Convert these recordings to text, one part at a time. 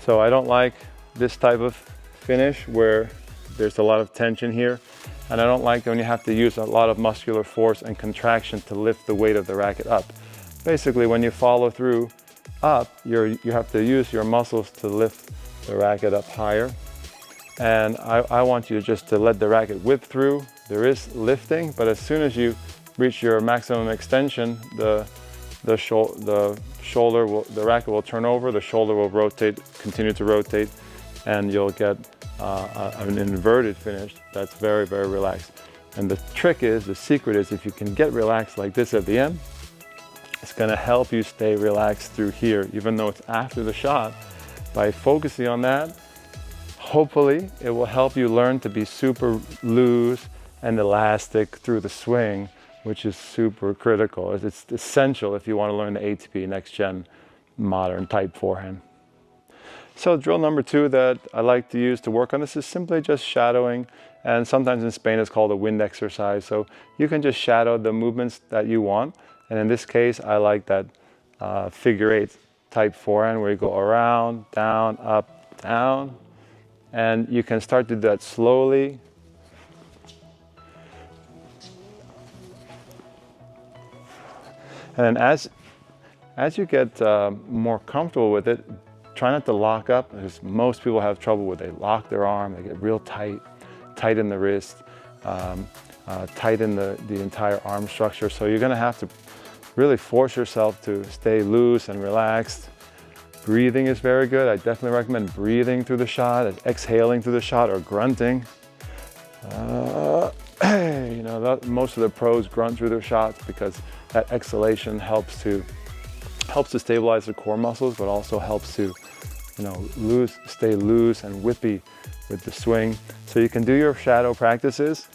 So I don't like this type of finish where there's a lot of tension here. And I don't like when you have to use a lot of muscular force and contraction to lift the weight of the racket up. Basically, when you follow through up, you have to use your muscles to lift the racket up higher. And I want you just to let the racket whip through. There is lifting, but as soon as you reach your maximum extension, the racket will turn over, the shoulder will rotate, continue to rotate, and you'll get an inverted finish that's very, very relaxed. And the trick is, the secret is, if you can get relaxed like this at the end, it's gonna help you stay relaxed through here, even though it's after the shot. By focusing on that, hopefully it will help you learn to be super loose and elastic through the swing, which is super critical. It's essential if you want to learn the ATP next gen modern type forehand. So drill number 2 that I like to use to work on this is simply just shadowing, and sometimes in Spain it's called a wind exercise. So you can just shadow the movements that you want, and in this case I like that figure 8 type forehand where you go around, down, up, down, and you can start to do that slowly. And then as you get more comfortable with it, try not to lock up, because most people have trouble with it. They lock their arm, they get real tight in the wrist, tight in the entire arm structure. So you're gonna have to really force yourself to stay loose and relaxed. Breathing is very good. I definitely recommend breathing through the shot, exhaling through the shot, or grunting. You know, most of the pros grunt through their shots because that exhalation helps to stabilize the core muscles, but also helps to, you know, stay loose and whippy with the swing. So you can do your shadow practices,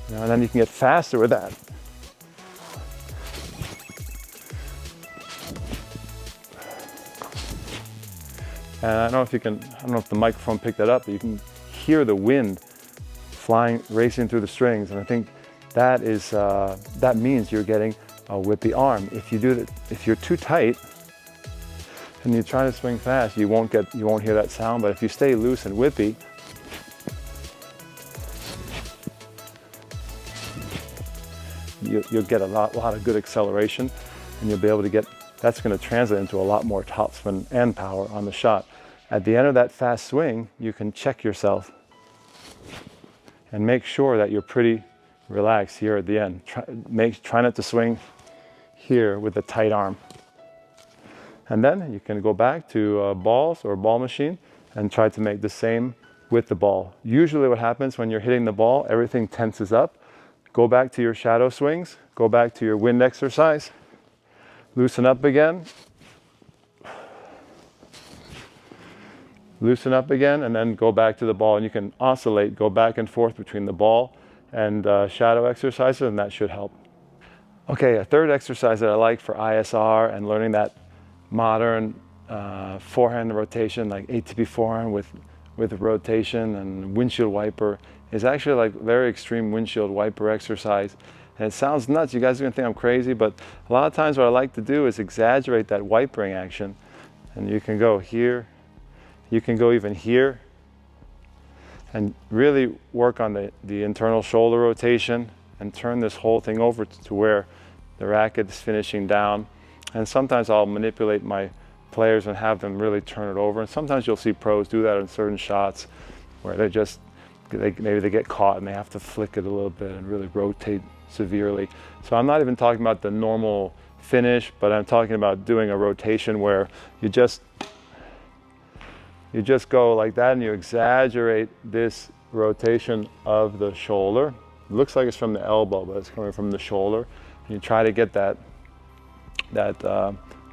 you know, and then you can get faster with that. And I don't know if the microphone picked that up, but you can hear the wind flying, racing through the strings. And I think that is, that means you're getting a whippy arm. If you're too tight and you try to swing fast, you won't hear that sound. But if you stay loose and whippy, you'll get a lot of good acceleration, and you'll be able to get, that's going to translate into a lot more topspin and power on the shot. At the end of that fast swing, you can check yourself and make sure that you're pretty relaxed here at the end. Try not to swing here with a tight arm. And then you can go back to balls or ball machine and try to make the same with the ball. Usually what happens when you're hitting the ball, everything tenses up. Go back to your shadow swings, go back to your wind exercise, loosen up again, loosen up again, and then go back to the ball. And you can oscillate, go back and forth between the ball and shadow exercises, and that should help. Okay, a third exercise that I like for ISR and learning that modern forehand rotation, like ATP forehand with rotation and windshield wiper, is actually like very extreme windshield wiper exercise. And it sounds nuts, you guys are gonna think I'm crazy, but a lot of times what I like to do is exaggerate that wipering action. And you can go here, you can go even here, and really work on the internal shoulder rotation and turn this whole thing over to where the racket is finishing down. And sometimes I'll manipulate my players and have them really turn it over. And sometimes you'll see pros do that in certain shots where maybe they get caught and they have to flick it a little bit and really rotate severely. So I'm not even talking about the normal finish, but I'm talking about doing a rotation where you just go like that and you exaggerate this rotation of the shoulder. It looks like it's from the elbow, but it's coming from the shoulder. And you try to get that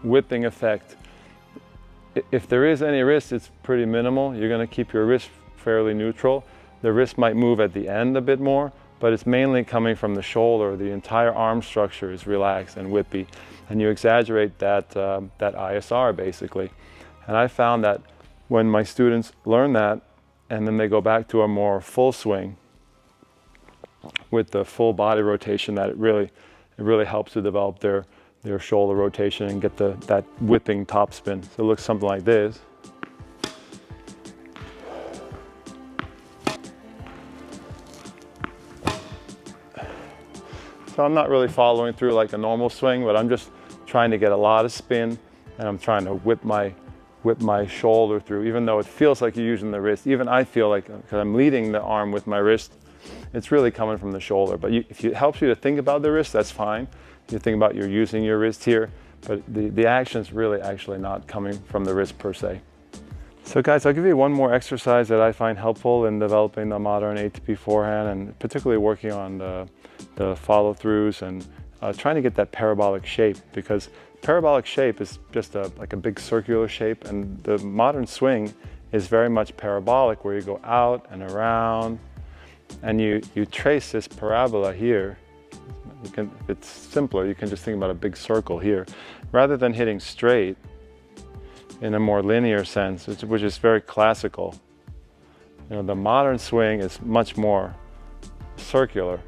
whipping effect. If there is any wrist, it's pretty minimal. You're going to keep your wrist fairly neutral. The wrist might move at the end a bit more, but it's mainly coming from the shoulder. The entire arm structure is relaxed and whippy, and you exaggerate that ISR basically. And I found that when my students learn that, and then they go back to a more full swing with the full body rotation, that it really helps to develop their shoulder rotation and get that whipping topspin. So it looks something like this. So I'm not really following through like a normal swing, but I'm just trying to get a lot of spin, and I'm trying to whip my shoulder through, even though it feels like you're using the wrist. Even I feel like, because I'm leading the arm with my wrist, it's really coming from the shoulder. But if it helps you to think about the wrist, that's fine. You think about you're using your wrist here, but the action's really actually not coming from the wrist per se. So guys, I'll give you one more exercise that I find helpful in developing the modern ATP forehand, and particularly working on the follow-throughs and trying to get that parabolic shape, because parabolic shape is just like a big circular shape, and the modern swing is very much parabolic, where you go out and around, and you trace this parabola here. If it's simpler, you can just think about a big circle here, rather than hitting straight in a more linear sense, which is very classical. You know, the modern swing is much more circular.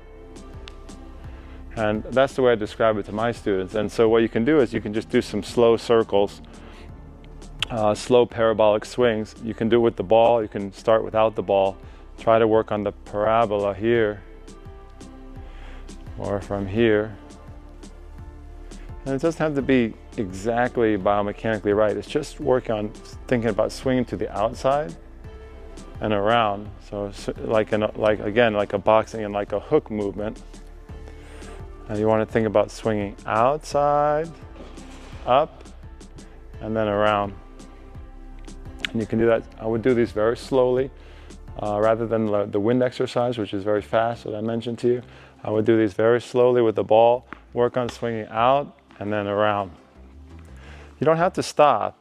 And that's the way I describe it to my students. And so what you can do is you can just do some slow circles, slow parabolic swings. You can do it with the ball, you can start without the ball. Try to work on the parabola here, or from here. And it doesn't have to be exactly biomechanically right. It's just working on thinking about swinging to the outside and around. So like a boxing and like a hook movement. And you want to think about swinging outside, up, and then around. And you can do that. I would do these very slowly, rather than the wind exercise, which is very fast, that I mentioned to you. I would do these very slowly with the ball, work on swinging out and then around. You don't have to stop.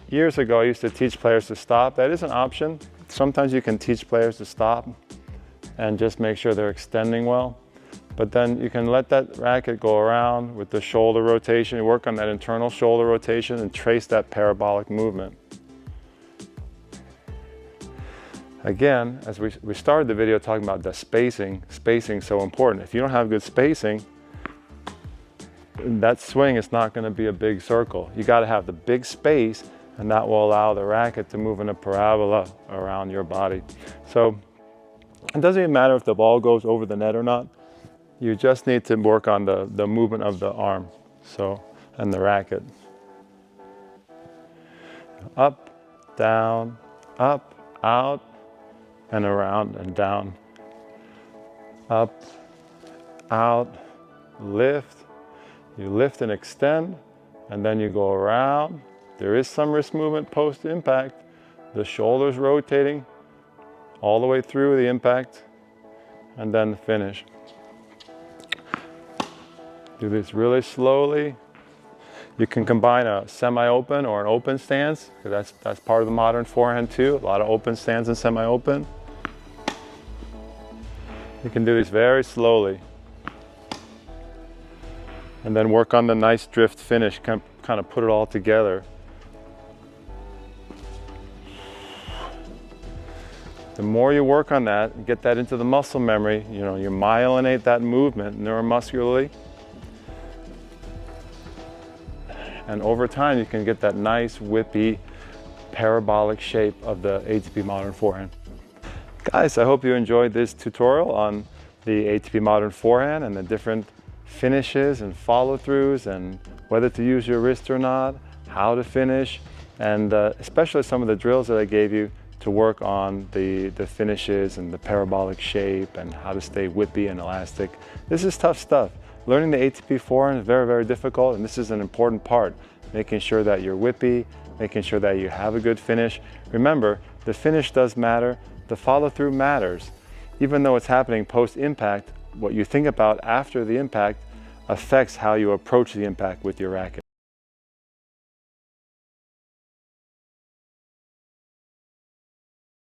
Years ago, I used to teach players to stop. That is an option. Sometimes you can teach players to stop and just make sure they're extending well. But then you can let that racket go around with the shoulder rotation. You work on that internal shoulder rotation and trace that parabolic movement. Again, as we started the video talking about the spacing is so important. If you don't have good spacing, that swing is not going to be a big circle. You got to have the big space, and that will allow the racket to move in a parabola around your body. So it doesn't even matter if the ball goes over the net or not. You just need to work on the movement of the arm, and the racket. Up, down, up, out, and around and down. Up, out, lift. You lift and extend, and then you go around. There is some wrist movement post-impact. The shoulder's rotating all the way through the impact, and then the finish. Do this really slowly. You can combine a semi-open or an open stance, because that's part of the modern forehand too. A lot of open stance and semi-open. You can do these very slowly. And then work on the nice drift finish, kind of put it all together. The more you work on that, get that into the muscle memory, you myelinate that movement neuromuscularly. And over time, you can get that nice, whippy, parabolic shape of the ATP Modern Forehand. Guys, I hope you enjoyed this tutorial on the ATP Modern Forehand and the different finishes and follow-throughs, and whether to use your wrist or not, how to finish, and especially some of the drills that I gave you to work on the finishes and the parabolic shape and how to stay whippy and elastic. This is tough stuff. Learning the ATP forehand is very, very difficult, and this is an important part, making sure that you're whippy, making sure that you have a good finish. Remember, the finish does matter, the follow-through matters. Even though it's happening post-impact, what you think about after the impact affects how you approach the impact with your racket.